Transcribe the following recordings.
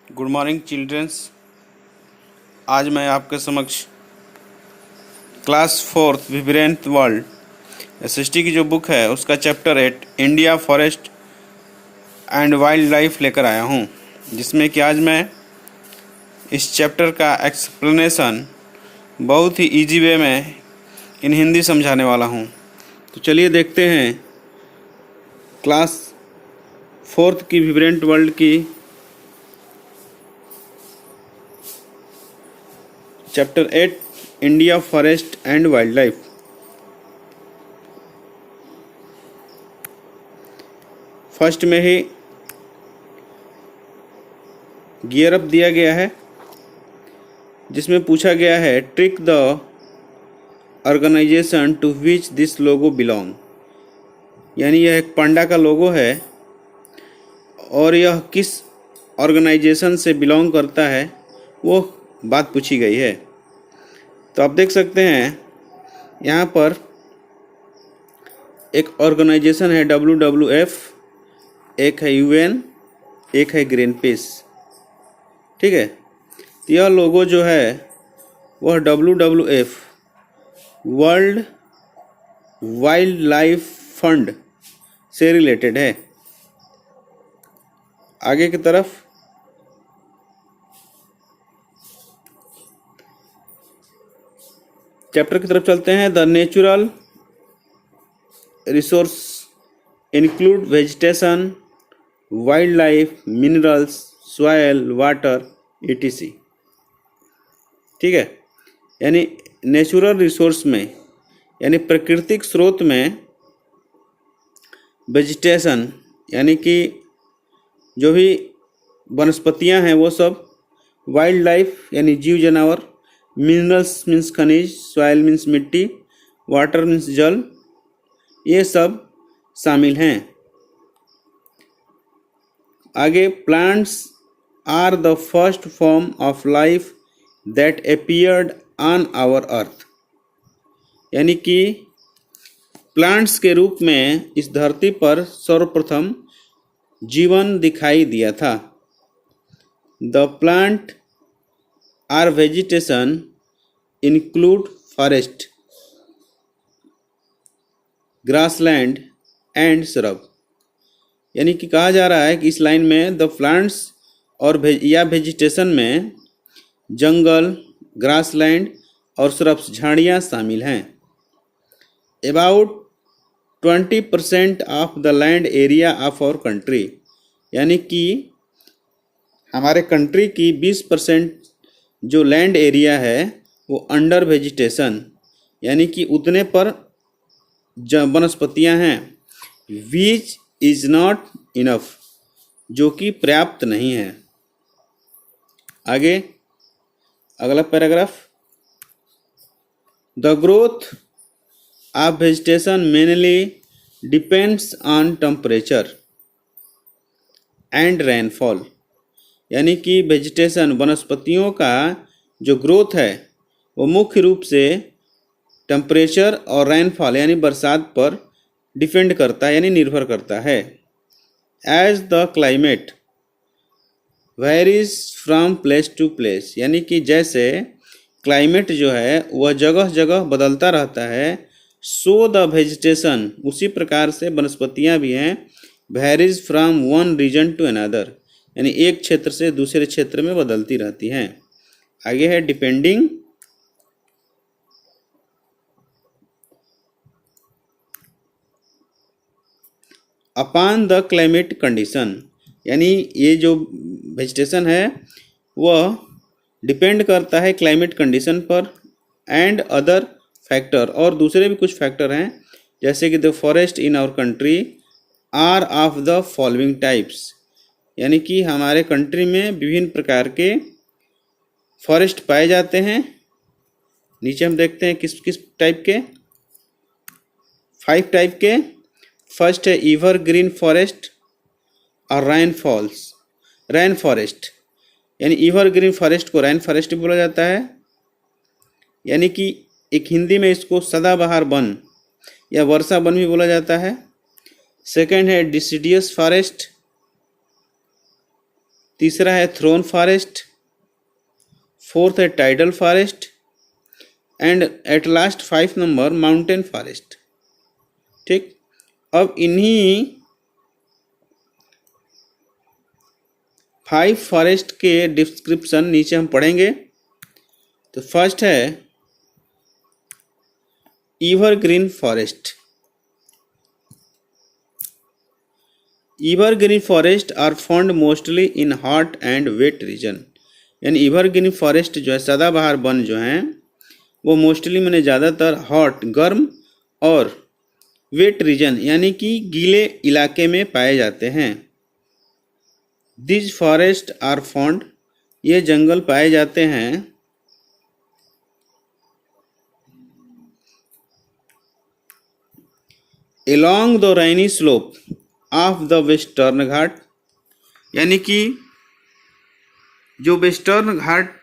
Good morning children's. आज मैं आपके समक्ष क्लास फोर्थ विब्रेंट वर्ल्ड एसएसटी की जो बुक है उसका chapter 8 India forest and wild life लेकर आया हूँ, जिसमें कि आज मैं इस चैप्टर का एक्सप्लेनेशन बहुत ही इजी वे में इन हिंदी समझाने वाला हूँ। तो चलिए देखते हैं क्लास फोर्थ की विब्रेंट वर्ल्ड की chapter 8 India forest and wild life. First में ही गियर अप दिया गया है, जिसमें पूछा गया है trick the organisation to which this logo belong. यानी यह एक पांडा का लोगो है और यह किस ऑर्गेनाइजेशन से बिलोंग करता है वो बात पूछी गई है। तो आप देख सकते हैं यहाँ पर एक ऑर्गेनाइजेशन है WWF, एक है UN, एक है ग्रीन पीस। ठीक है, तो यह लोगो जो है वह WWF world wild life fund से रिलेटेड है। आगे की तरफ चैप्टर की तरफ चलते हैं। The natural resource include vegetation, wild life, minerals, soil, water etc। ठीक है, यानी नेचुरल रिसोर्स में यानी प्राकृतिक स्रोत में वेजिटेशन यानी कि जो भी वनस्पतियां हैं वो सब, वाइल्ड लाइफ यानी जीव जानवर, मिनरल्स मीन्स खनिज, सॉयल मीन्स मिट्टी, वाटर मीन्स जल, ये सब शामिल हैं। आगे plants are the first form of life that appeared on our earth. यानी कि प्लांट्स के रूप में इस धरती पर सर्वप्रथम जीवन दिखाई दिया था। The plant or vegetation include forest, grassland and shrub. यानी कि कहा जा रहा है कि इस लाइन में द प्लांट्स और वेजिटेशन में जंगल, ग्रासलैंड और श्रब्स झाड़ियाँ शामिल हैं। About 20% of the land area of our country, यानी कि हमारे कंट्री की 20% जो लैंड एरिया है वो अंडर वेजिटेशन यानी कि उतने पर वनस्पतियां हैं। विच इज नॉट इनफ, जो कि पर्याप्त नहीं है। आगे अगला paragraph. The growth of vegetation mainly depends on temperature and rainfall. यानी कि वेजिटेशन वनस्पतियों का जो ग्रोथ है वो मुख्य रूप से टेम्परेचर और रेनफॉल यानी बरसात पर डिपेंड करता है यानी निर्भर करता है। As the climate varies from place to place, यानी कि जैसे क्लाइमेट जो है वह जगह जगह बदलता रहता है, सो द वेजिटेशन उसी प्रकार से वनस्पतियाँ भी हैं, varies from one region to another, यानी एक क्षेत्र से दूसरे क्षेत्र में बदलती रहती हैं। आगे है depending upon the climate condition. यानी ये जो वेजिटेशन है वह डिपेंड करता है क्लाइमेट कंडीशन पर एंड अदर फैक्टर, और दूसरे भी कुछ फैक्टर हैं जैसे कि the forest in our country are of the following types. यानी कि हमारे कंट्री में विभिन्न प्रकार के फॉरेस्ट पाए जाते हैं। नीचे हम देखते हैं किस किस टाइप के, 5 टाइप के। फर्स्ट है एवरग्रीन फॉरेस्ट और रेन फॉरेस्ट, यानी एवरग्रीन फॉरेस्ट को रेन फॉरेस्ट भी बोला जाता है, यानी कि एक हिंदी में इसको सदाबहार वन या वर्षा वन भी बोला जाता है। सेकंड है डिसिडियस फॉरेस्ट, तीसरा है थ्रोन फॉरेस्ट, फोर्थ है tidal forest, and at last 5 number mountain forest. ठीक, अब इन्हीं 5 फॉरेस्ट के डिस्क्रिप्शन नीचे हम पढ़ेंगे। तो फर्स्ट है evergreen forest. Evergreen forest are found mostly in hot and wet region. यानी एवरग्रीन फॉरेस्ट जो है, सदाबहार वन जो हैं वो मोस्टली मैंने ज़्यादातर हॉट गर्म और वेट रीजन यानी कि गीले इलाके में पाए जाते हैं। दिस फॉरेस्ट आर फाउंड, ये जंगल पाए जाते हैं along the rainy slope of the Western Ghat. यानी कि जो वेस्टर्न घाट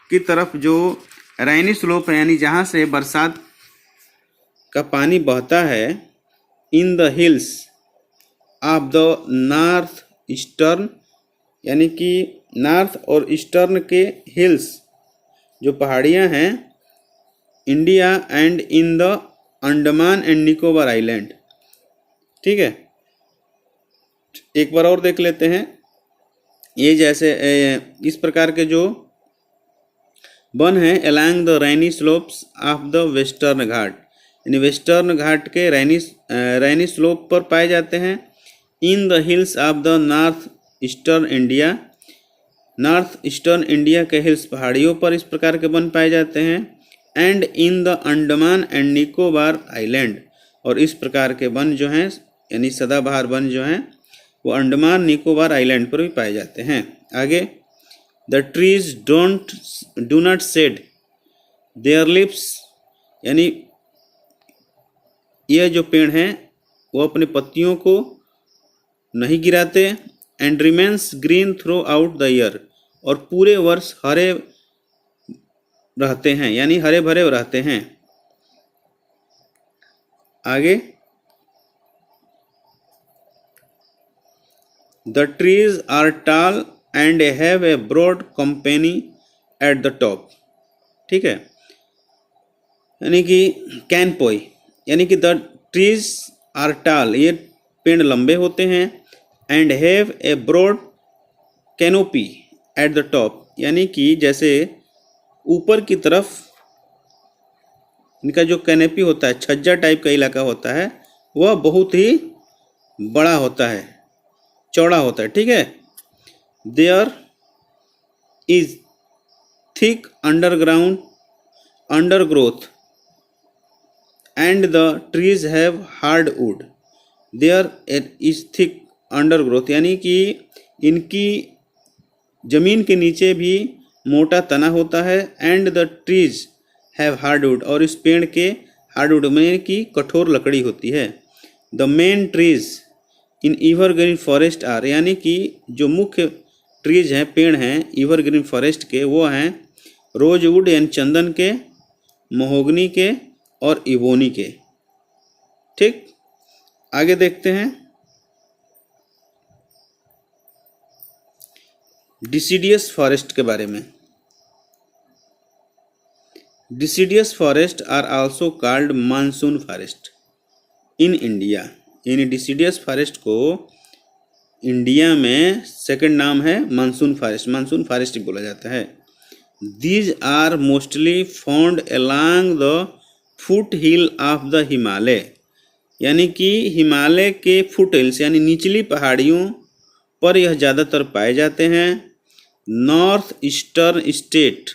की तरफ जो रैनी स्लोप है, यानी जहाँ से बरसात का पानी बहता है, in the hills of the north eastern, यानी कि नॉर्थ और ईस्टर्न के हिल्स जो पहाड़ियाँ हैं India and in the Andaman and Nicobar island. ठीक है, एक बार और देख लेते हैं। ये जैसे इस प्रकार के जो वन हैं along the rainy slopes of the Western Ghat, यानी वेस्टर्न घाट के रैनी स्लोप पर पाए जाते हैं। In the hills of the north eastern India, north eastern India के हिल्स पहाड़ियों पर इस प्रकार के वन पाए जाते हैं। And in the Andaman and Nicobar island, और इस प्रकार के वन जो हैं यानी सदाबहार वन जो हैं वो अंडमान निकोबार आइलैंड पर भी पाए जाते हैं। आगे, the trees do not shade there lips, यानी यह जो पेड़ हैं वो अपने पत्तियों को नहीं गिराते। And remains green through out the year, और पूरे वर्ष हरे रहते हैं, यानी हरे भरे रहते हैं। आगे, the trees are tall and have a broad canopy at the top. ठीक है, यानी कि कैनपोई, यानी कि द ट्रीज आर टॉल, ये पेड़ लंबे होते हैं। And have a broad canopy at the top, यानी कि जैसे ऊपर की तरफ इनका जो कैनेपी होता है, छज्जा टाइप का इलाका होता है, वह बहुत ही बड़ा होता है, चौड़ा होता है। ठीक है, there is thick underground undergrowth and the trees have hard wood. There is thick undergrowth, यानी कि इनकी जमीन के नीचे भी मोटा तना होता है। And the trees have hardwood, और इस पेड़ के हार्डवुड में की कठोर लकड़ी होती है। The main trees in evergreen forest are, यानी कि जो मुख्य ट्रीज हैं, पेड़ हैं एवरग्रीन फॉरेस्ट के, वो हैं रोजवुड यानी चंदन के, महोगनी के और इबोनी के। ठीक, आगे देखते हैं डिसीडियस फॉरेस्ट के बारे में। Deciduous forest are also called monsoon forest in India, यानी डिसीडियस फॉरेस्ट को इंडिया में सेकंड नाम है मानसून फॉरेस्ट बोला जाता है। These are mostly found along the foot hill of the Himalaya, यानी कि हिमालय के फुट हिल्स यानी निचली पहाड़ियों पर यह ज़्यादातर पाए जाते हैं। नॉर्थ ईस्टर्न स्टेट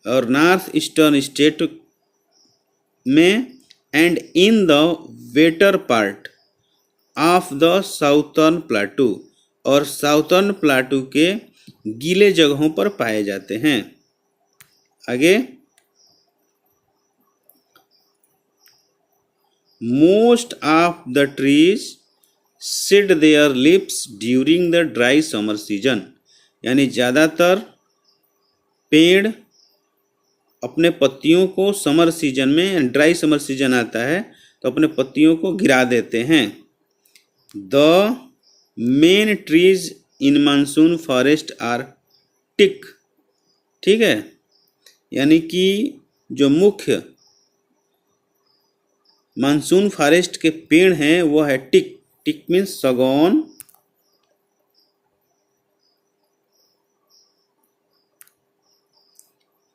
और नॉर्थ ईस्टर्न स्टेट में and in the waiter part of the southern plateau, और साउथर्न प्लाटू के गीले जगहों पर पाए जाते हैं। आगे, most of the trees shade there lips during the dry summer season, यानी ज़्यादातर पेड़ अपने पत्तियों को समर सीजन में, ड्राई समर सीजन आता है तो अपने पत्तियों को गिरा देते हैं। The main trees in monsoon forest are टिक। ठीक है, यानी कि जो मुख्य मानसून फॉरेस्ट के पेड़ हैं वो है टिक। टिक मीन्स सागौन,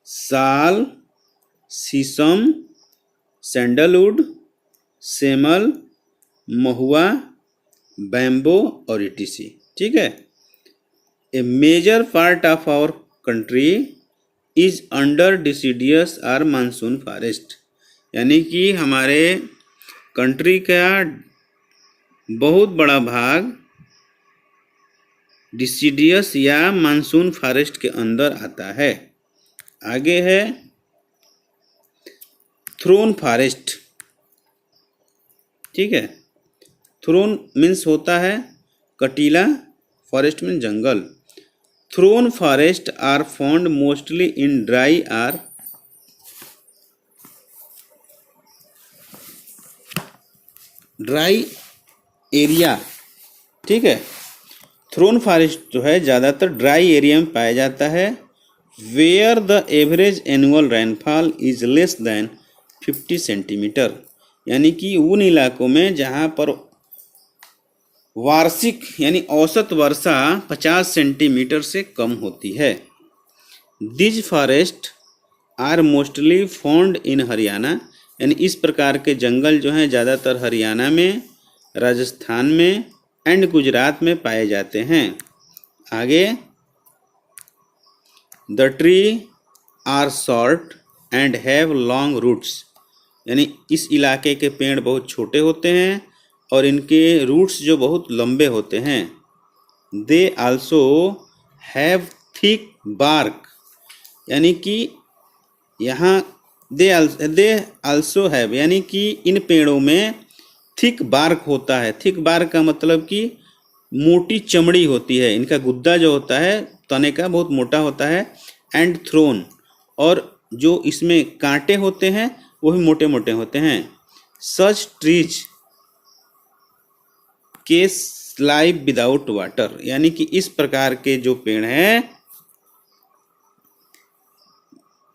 साल, शीशम, सैंडलवुड, सेमल, महुआ, बैम्बो और ईटीसी। ठीक है, a major part of our country is under deciduous or monsoon forest, यानी कि हमारे कंट्री का बहुत बड़ा भाग डिसीडियस या मानसून फॉरेस्ट के अंदर आता है। आगे है थ्रोन फॉरेस्ट। ठीक है, थ्रोन मीन्स होता है कटीला, फॉरेस्ट मीन्स जंगल। Thorn forest are found mostly in dry or dry area. ठीक है, थ्रोन फॉरेस्ट जो है ज़्यादातर ड्राई एरिया में पाया जाता है, where the average annual rainfall is less than 50 centimetre, यानी कि उन इलाकों में जहाँ पर वार्षिक यानी औसत वर्षा 50 सेंटीमीटर से कम होती है। These forest are mostly found in Haryana, यानी इस प्रकार के जंगल जो हैं ज़्यादातर हरियाणा में, राजस्थान में एंड गुजरात में पाए जाते हैं। आगे, the tree are short and have long roots, यानी इस इलाके के पेड़ बहुत छोटे होते हैं और इनके रूट्स जो बहुत लंबे होते हैं। They also have thick bark, यानी कि यहाँ दे आल्सो हैव, यानी कि इन पेड़ों में थिक बार्क होता है। थिक बार्क का मतलब कि मोटी चमड़ी होती है, इनका गुद्दा जो होता है तने का बहुत मोटा होता है। एंड थ्रोन, और जो इसमें कांटे होते हैं वो भी मोटे मोटे होते हैं। Such trees can live without water, यानी कि इस प्रकार के जो पेड़ हैं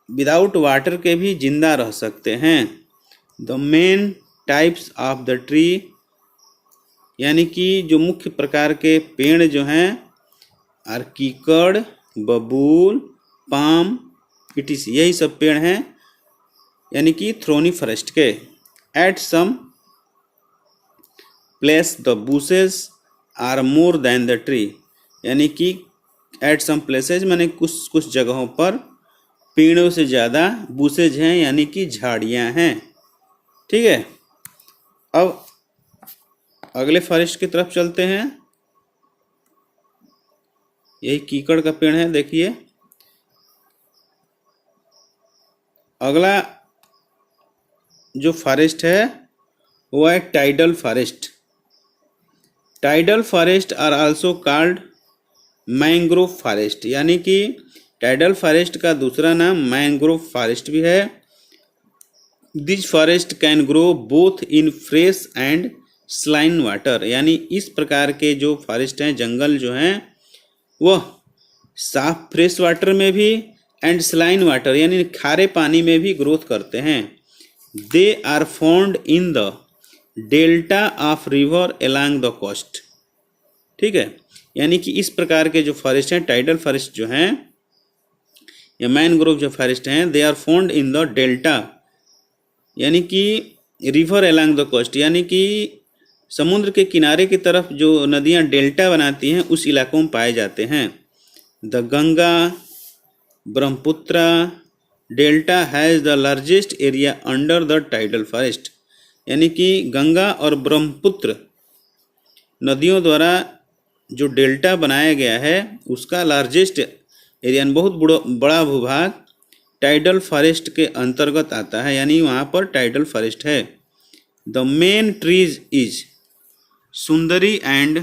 विदाउट वाटर के भी जिंदा रह सकते हैं। The main types of the tree, यानी कि जो मुख्य प्रकार के पेड़ जो हैं आर कीकड़, बबूल, पाम, इटीसी, यही सब पेड़ हैं यानी कि थ्रोनी फॉरेस्ट के। At some place the bushes are more than the tree, यानी कि एट सम प्लेसेस माने कुछ कुछ जगहों पर पेड़ों से ज़्यादा बुशेज हैं, यानी कि झाड़ियाँ हैं। ठीक है, अब अगले फॉरेस्ट की तरफ चलते हैं। यही कीकड़ का पेड़ है, देखिए। अगला जो फॉरेस्ट है वो है tidal forest. Tidal forest are also called mangrove forest, यानी कि टाइडल फॉरेस्ट का दूसरा नाम मैंग्रोव फॉरेस्ट भी है। This forest can grow both in fresh and saline water, यानी इस प्रकार के जो फॉरेस्ट हैं, जंगल जो हैं, वह साफ फ्रेश वाटर में भी एंड स्लाइन वाटर यानी खारे पानी में भी ग्रोथ करते हैं। They are found in the delta of river along the coast. ठीक है, यानी कि इस प्रकार के जो फॉरेस्ट हैं, टाइडल फॉरेस्ट जो हैं या मैनग्रोव जो फॉरेस्ट हैं, they are found in the delta, यानी कि रिवर एलॉन्ग द कोस्ट, यानी कि समुद्र के किनारे की तरफ जो नदियां डेल्टा बनाती हैं उस इलाकों में पाए जाते हैं। The Ganga Brahmaputra delta has the largest area under the tidal forest, यानी कि गंगा और ब्रह्मपुत्र नदियों द्वारा जो डेल्टा बनाया गया है उसका लार्जेस्ट एरिया, बहुत बड़ा भूभाग टाइडल फॉरेस्ट के अंतर्गत आता है, यानी वहाँ पर टाइडल फॉरेस्ट है। The main trees is Sundari and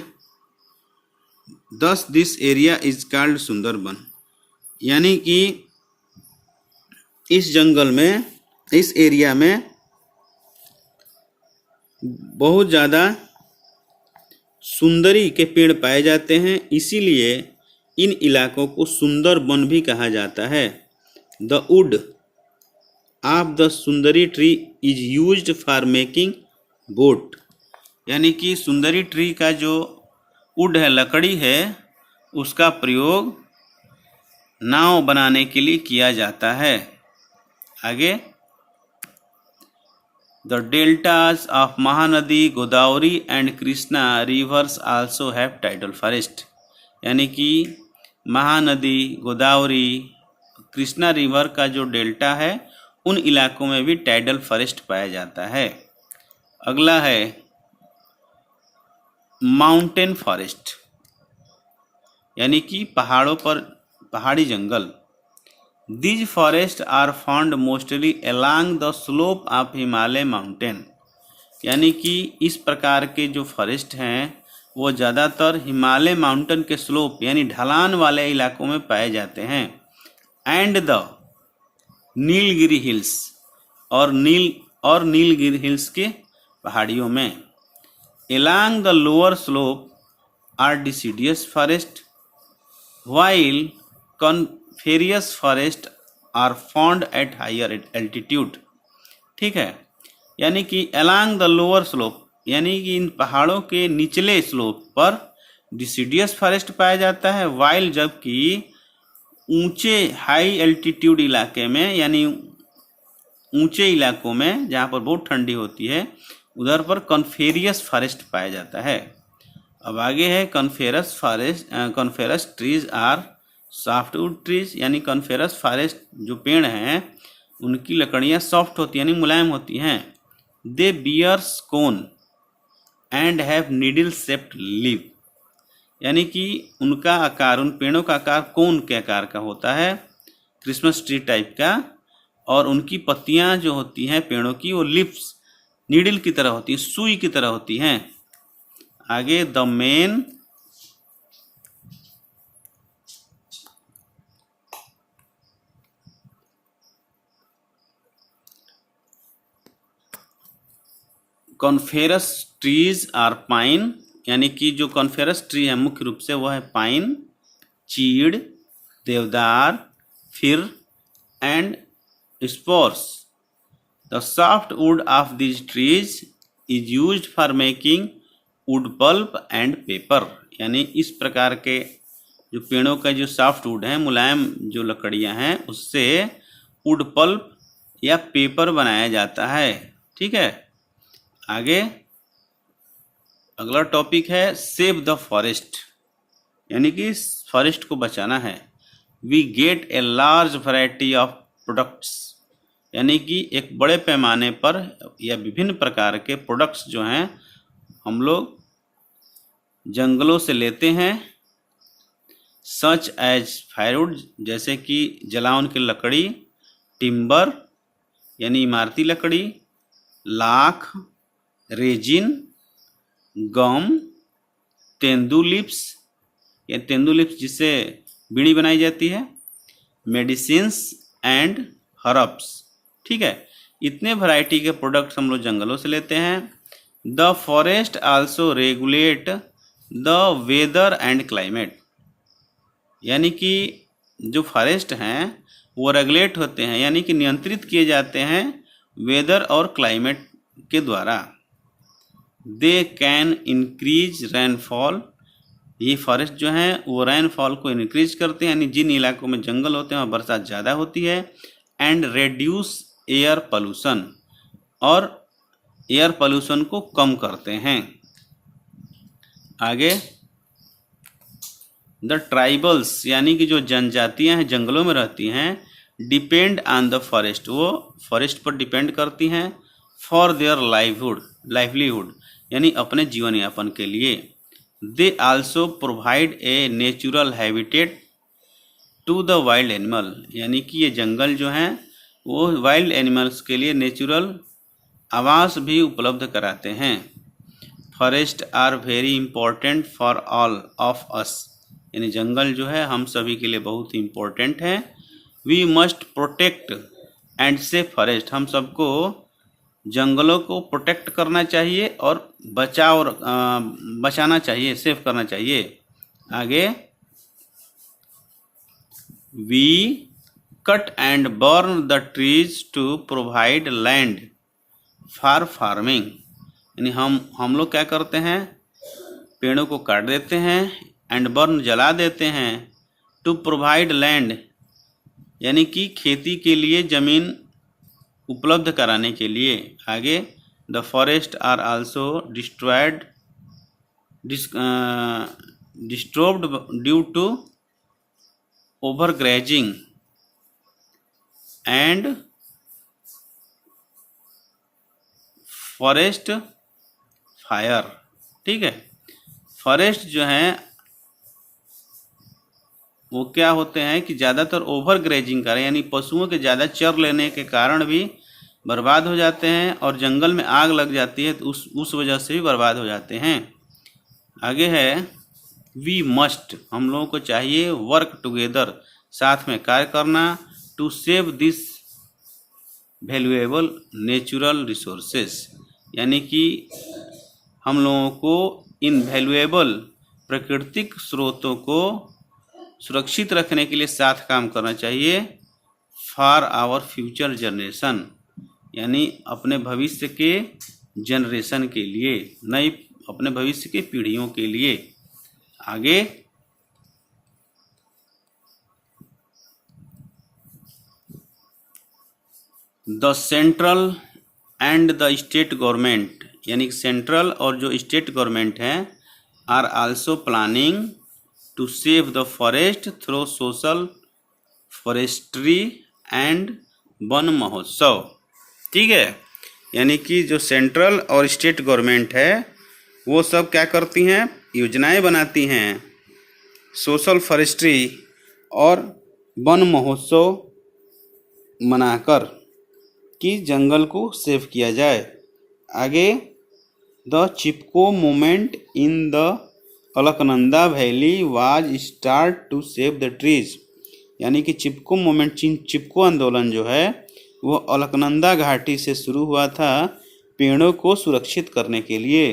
दस this area is called Sundarban, यानी कि इस जंगल में, इस एरिया में बहुत ज़्यादा सुंदरी के पेड़ पाए जाते हैं, इसीलिए इन इलाकों को सुंदर वन भी कहा जाता है। The wood of the Sundari tree is used for making boat, यानी कि सुंदरी ट्री का जो वुड है, लकड़ी है, उसका प्रयोग नाव बनाने के लिए किया जाता है। आगे, the deltas of Mahanadi, Godavari and Krishna reverse also have tidal forest, यानी कि महानदी, गोदावरी, कृष्णा रिवर का जो डेल्टा है उन इलाकों में भी टाइडल फॉरेस्ट पाया जाता है। अगला है माउंटेन फॉरेस्ट, यानी कि पहाड़ों पर पहाड़ी जंगल। These forests are found mostly along the slope of Himalaya mountain, यानी कि इस प्रकार के जो फॉरेस्ट हैं वो ज़्यादातर हिमालय माउंटेन के स्लोप यानी ढलान वाले इलाकों में पाए जाते हैं। एंड द नीलगिरी हिल्स, और नीलगिरी हिल्स के पहाड़ियों में। Along the lower slope are deciduous forest, while coniferous forest are found at higher altitude। ठीक है, यानी कि along the lower slope, यानी कि इन पहाड़ों के निचले स्लोप पर डिसिडियस फॉरेस्ट पाया जाता है, वाइल जबकि ऊंचे हाई एल्टीट्यूड इलाके में, यानी ऊंचे इलाकों में जहाँ पर बहुत ठंडी होती है उधर पर कॉनिफेरियस फॉरेस्ट पाया जाता है। अब आगे है coniferous forest. Coniferous trees are softwood trees, यानी कॉनिफेरस फॉरेस्ट जो पेड़ हैं उनकी लकड़ियाँ सॉफ्ट होती हैं यानी मुलायम होती हैं। They bears cone and have needle shaped leave, यानी कि उनका आकार, उन पेड़ों का आकार कोन के आकार का होता है, क्रिसमस ट्री टाइप का, और उनकी पत्तियां जो होती हैं पेड़ों की वो लिप्स नीडल की तरह होती है, सुई की तरह होती हैं। आगे the main coniferous trees are pine, यानी कि जो कॉनिफेरस ट्री है मुख्य रूप से वह है पाइन, चीड़, देवदार, फिर and spores. The soft wood of this trees is used for making wood pulp and paper, यानी इस प्रकार के जो पेड़ों का जो सॉफ्ट वुड है, मुलायम जो लकड़ियां हैं, उससे वुड पल्प या पेपर बनाया जाता है। ठीक है, आगे अगला टॉपिक है सेव द फॉरेस्ट, यानी कि फॉरेस्ट को बचाना है। We get a large variety of products, यानी कि एक बड़े पैमाने पर या विभिन्न प्रकार के प्रोडक्ट्स जो हैं हम लोग जंगलों से लेते हैं। सच एज फायरवुड, जैसे कि जलावन की लकड़ी, टिम्बर यानी इमारती लकड़ी, लाख, रेजिन, गम, तेंदुलिप्स या तेंदुलिप्स जिससे बीड़ी बनाई जाती है, मेडिसिन्स एंड हर्ब्स। ठीक है, इतने वैरायटी के प्रोडक्ट्स हम लोग जंगलों से लेते हैं। The forest also regulate the weather and climate, यानी कि जो फॉरेस्ट हैं वो रेगुलेट होते हैं यानी कि नियंत्रित किए जाते हैं वेदर और क्लाइमेट के द्वारा। दे कैन इंक्रीज रेनफॉल, ये फॉरेस्ट जो हैं वो रेनफॉल को इंक्रीज करते हैं, यानी जिन इलाकों में जंगल होते हैं वहाँ बरसात ज़्यादा होती है। एंड रेड्यूस एयर पोल्यूशन, और एयर पोल्यूशन को कम करते हैं। आगे द ट्राइबल्स, यानी कि जो जनजातियां हैं जंगलों में रहती हैं, डिपेंड ऑन द फॉरेस्ट, वो फॉरेस्ट पर डिपेंड करती हैं फॉर देयर लाइवलीहुड, यानी अपने जीवन यापन के लिए। They also provide a natural habitat to the wild animal, यानी कि ये जंगल जो हैं वो वाइल्ड एनिमल्स के लिए नेचुरल आवास भी उपलब्ध कराते हैं। Forest are very important for all of us, यानी जंगल जो है हम सभी के लिए बहुत ही इम्पोर्टेंट है। We must protect and save forest, हम सबको जंगलों को प्रोटेक्ट करना चाहिए और बचाना चाहिए, सेव करना चाहिए। आगे, we cut and burn the trees to provide land for farming, यानी हम लोग क्या करते हैं, पेड़ों को काट देते हैं, एंड बर्न जला देते हैं, टू प्रोवाइड लैंड यानी कि खेती के लिए ज़मीन उपलब्ध कराने के लिए। आगे, the forest are also disturbed due to overgrazing and forest fire. ठीक है, फॉरेस्ट जो हैं वो क्या होते हैं कि ज़्यादातर ओवर ग्रेजिंग करें, यानी पशुओं के ज़्यादा चर लेने के कारण भी बर्बाद हो जाते हैं, और जंगल में आग लग जाती है तो उस वजह से भी बर्बाद हो जाते हैं। आगे है, वी मस्ट, हम लोगों को चाहिए, वर्क टुगेदर, साथ में कार्य करना, to save this valuable natural resources, यानी कि हम लोगों को इन वैल्यूएबल प्राकृतिक स्रोतों को सुरक्षित रखने के लिए साथ काम करना चाहिए। फॉर आवर फ्यूचर जनरेशन, यानी अपने भविष्य के जनरेशन के लिए, नई अपने भविष्य की पीढ़ियों के लिए। आगे, the central and the state government, यानी सेंट्रल और जो स्टेट गवर्नमेंट हैं, are also planning to save the forest through social forestry and Van Mahotsav. ठीक है, यानी कि जो सेंट्रल और स्टेट गवर्नमेंट है वो सब क्या करती हैं, योजनाएं बनाती हैं सोशल फॉरेस्ट्री और वन महोत्सव मनाकर कि जंगल को सेव किया जाए। आगे, the Chipko movement in the Alaknanda valley was start to save the trees, यानी कि चिपको मूवमेंट, चिपको आंदोलन जो है वो अलकनंदा घाटी से शुरू हुआ था पेड़ों को सुरक्षित करने के लिए।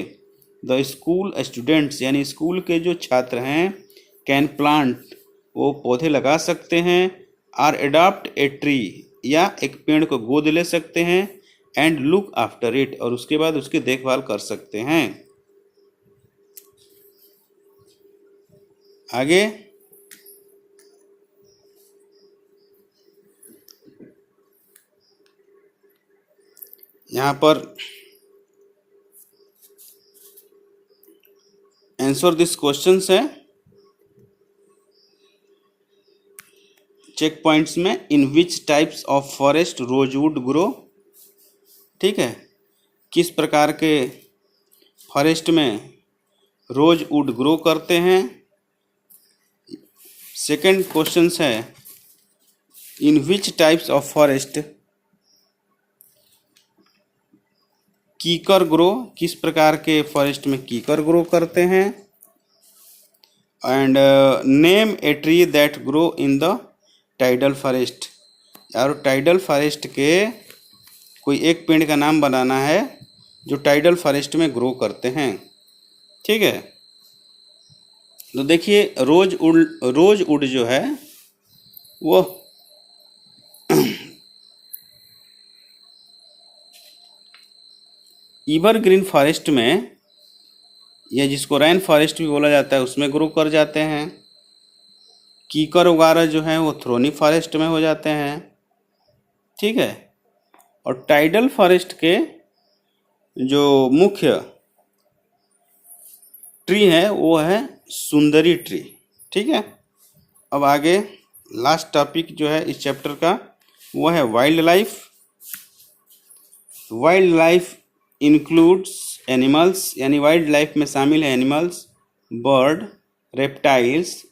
द स्कूल स्टूडेंट्स, यानी स्कूल के जो छात्र हैं, कैन प्लांट, वो पौधे लगा सकते हैं, आर एडॉप्ट ए ट्री, या एक पेड़ को गोद ले सकते हैं, एंड लुक आफ्टर इट, और उसके बाद उसकी देखभाल कर सकते हैं। आगे, यहाँ पर आंसर दिस क्वेश्चंस है चेक पॉइंट्स में। In which types of forest rosewood grow, ठीक है, किस प्रकार के फॉरेस्ट में रोजवुड ग्रो करते हैं। सेकंड क्वेश्चन है, इन विच टाइप्स ऑफ फॉरेस्ट कीकर ग्रो, किस प्रकार के फॉरेस्ट में कीकर ग्रो करते हैं। And name a tree that grow in the tidal forest, और टाइडल फॉरेस्ट के कोई एक पेड़ का नाम बनाना है जो टाइडल फॉरेस्ट में ग्रो करते हैं। ठीक है, तो देखिए रोजवुड जो है वो एवरग्रीन फॉरेस्ट में, या जिसको रेन फॉरेस्ट भी बोला जाता है, उसमें ग्रो कर जाते हैं। कीकर वगैरह जो है वो थ्रोनी फॉरेस्ट में हो जाते हैं। ठीक है, और टाइडल फॉरेस्ट के जो मुख्य ट्री है वो है सुंदरी ट्री। ठीक है, अब आगे लास्ट टॉपिक जो है इस चैप्टर का वो है wild life. Wild life includes animals, यानी वाइल्ड लाइफ में शामिल है animals, bird, reptiles,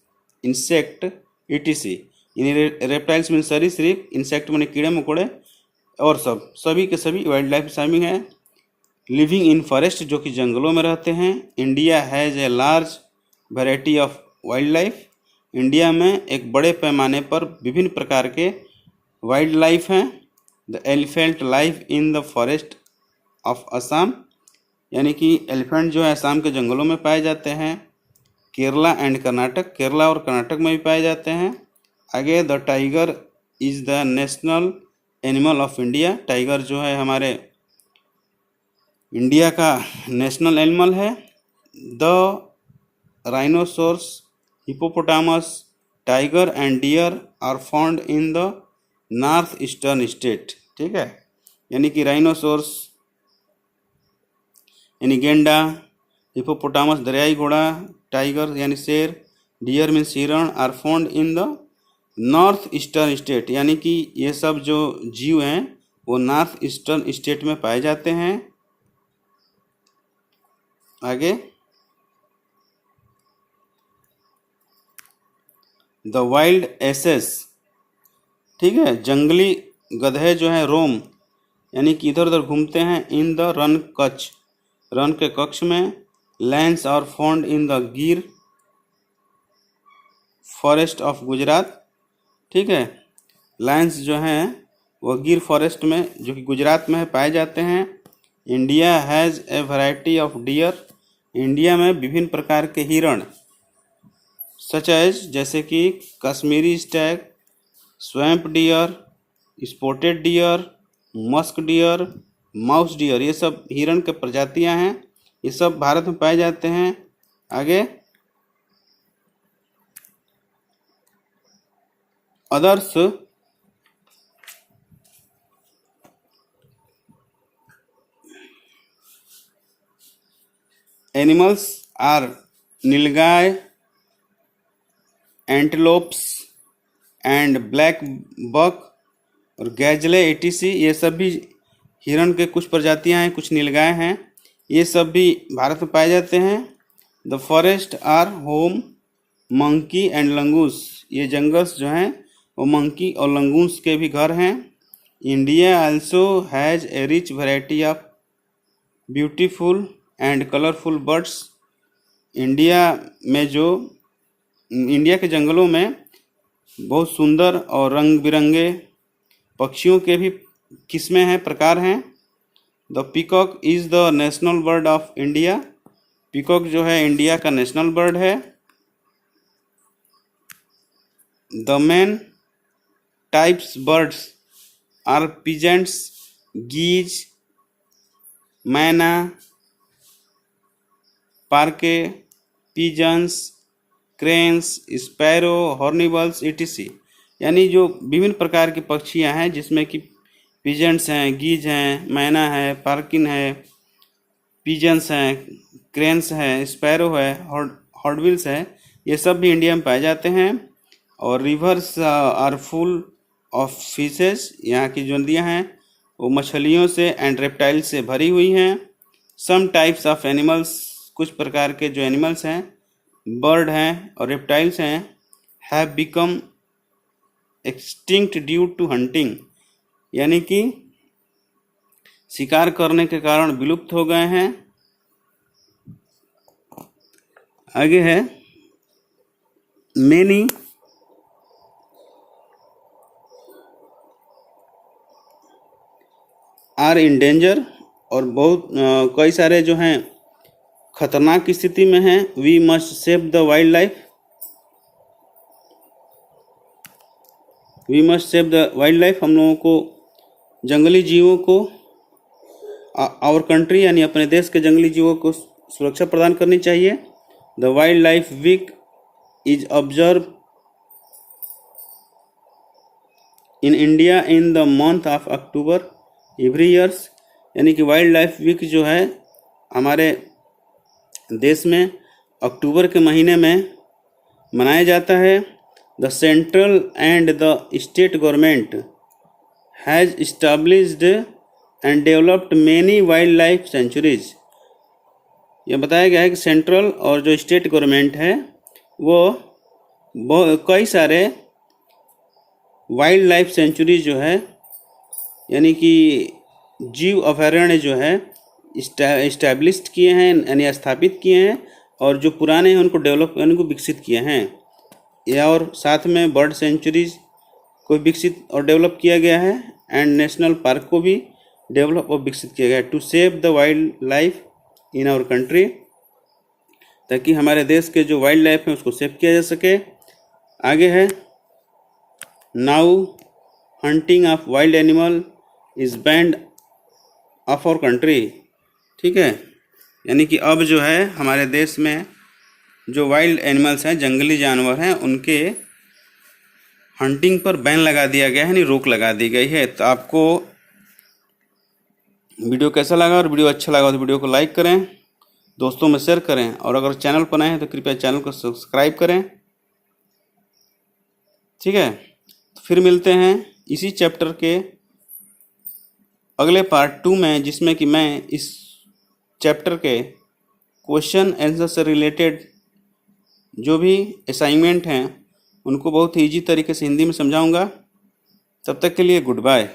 insect, etc. यानी रेप्टाइल्स में सरीसृप, इंसेक्ट में कीड़े मकोड़े, और सभी के सभी वाइल्ड लाइफ शामिल हैं। लिविंग इन फॉरेस्ट, जो कि जंगलों में रहते हैं। India has a large variety of wild life, India में एक बड़े पैमाने पर विभिन्न प्रकार के वाइल्ड लाइफ हैं। The elephant life in the forest of Assam, यानी कि एलिफेंट जो है असम के जंगलों में पाए जाते हैं। केरला एंड कर्नाटक, केरला और कर्नाटक में भी पाए जाते हैं। आगे, the tiger is the national animal of India, tiger जो है हमारे इंडिया का नेशनल एनिमल है। The rhinoceros, hippopotamus, tiger and deer are found in the north eastern state. ठीक है, यानी कि राइनोसोरस यानी गेंडा, हिपोपोटामस दरियाई घोड़ा, टाइगर यानी शेर, डियर मीन्स हिरण are found in the north eastern state, यानी कि ये सब जो जीव हैं वो नॉर्थ ईस्टर्न स्टेट में पाए जाते हैं। आगे, द वाइल्ड एसेस, ठीक है, जंगली गधे जो है रोम यानी कि इधर उधर घूमते हैं इन द रन कच्छ, रन के कक्ष में। Lions are found in the Gir forest of Gujarat, ठीक है, लायंस जो हैं वो गिर फॉरेस्ट में जो कि गुजरात में है पाए जाते हैं। India has a variety of dear, India में विभिन्न प्रकार के हिरण सच एज जैसे कि Kashmiri Stag, swamp dear, spotted deer, musk deer, mouse dear, ये सब हिरण के प्रजातियां हैं, ये सब भारत में पाए जाते हैं। आगे, others animals are nilgai, antelopes and black buck और गैजले एटीसी, ये सब भी हिरण के कुछ प्रजातियां हैं, कुछ नीलगाय हैं, ये सब भी भारत में पाए जाते हैं। The forest are home monkey and langurs, ये जंगल्स जो हैं वो मंकी और लंगूस के भी घर हैं। India also has a rich variety of beautiful and colourful birds, India के जंगलों में बहुत सुंदर और रंग बिरंगे पक्षियों के भी किस्में हैं, प्रकार हैं। The peacock is the national bird of India, peacock जो है इंडिया का नेशनल बर्ड है। The main types birds are pheasants, geese, myna, parakeets, pigeons, cranes, sparrow, hornbills etc, यानी जो विभिन्न प्रकार की पक्षियां हैं जिसमें कि पिजेंट्स हैं, गीज हैं, मैना है, पार्किन है, पिजन्स हैं, क्रेन्स हैं, स्पैरो है, हॉर्नबिल्स है, ये सब भी इंडिया में पाए जाते हैं। और rivers are full of fishes, यहाँ की जो नदियाँ हैं वो मछलियों से एंड रेप्टाइल से भरी हुई हैं। सम टाइप्स ऑफ एनिमल्स, कुछ प्रकार के जो एनिमल्स हैं, बर्ड हैं और रेप्टाइल्स हैं, have become extinct due to hunting, यानी कि शिकार करने के कारण विलुप्त हो गए हैं। आगे है, मेनी आर इन डेंजर, और बहुत कई सारे जो हैं खतरनाक स्थिति में हैं। We must save the wild life, we must save the wild life, हम लोगों को जंगली जीवों को, आवर कंट्री यानी अपने देश के जंगली जीवों को सुरक्षा प्रदान करनी चाहिए। The wild life week is observe in India in the month of October every years, यानी कि वाइल्ड लाइफ वीक जो है हमारे देश में अक्टूबर के महीने में मनाया जाता है। The central and the state government has established and developed many wild life sanctuaries, यह बताया गया है कि सेंट्रल और जो स्टेट गवर्नमेंट है वो कई सारे वाइल्ड लाइफ सेंचुरी जो है यानी कि जीव अभयारण्य जो है इस्टेब्लिश्ड किए हैं यानी स्थापित किए हैं, और जो पुराने हैं उनको डेवलप उनको विकसित किए हैं, या और साथ में बर्ड सेंचुरीज को विकसित और डेवलप किया गया है, एंड नेशनल पार्क को भी डेवलप और विकसित किया गया है। To save the wild life in our country, ताकि हमारे देश के जो वाइल्ड लाइफ है उसको सेव किया जा सके। आगे है now hunting of wild animal is banned of our country. ठीक है, यानी कि अब जो है हमारे देश में जो वाइल्ड एनिमल्स हैं, जंगली जानवर हैं, उनके हंटिंग पर बैन लगा दिया गया है, यानी रोक लगा दी गई है। तो आपको वीडियो कैसा लगा, और वीडियो अच्छा लगा तो वीडियो को लाइक करें, दोस्तों में शेयर करें, और अगर चैनल पर नए हैं तो कृपया चैनल को सब्सक्राइब करें। ठीक है, तो फिर मिलते हैं इसी चैप्टर के अगले पार्ट 2 में, जिसमें कि मैं इस चैप्टर के क्वेश्चन आंसर से रिलेटेड जो भी असाइनमेंट हैं उनको बहुत ही ईजी तरीके से हिंदी में समझाऊंगा। तब तक के लिए गुड बाय।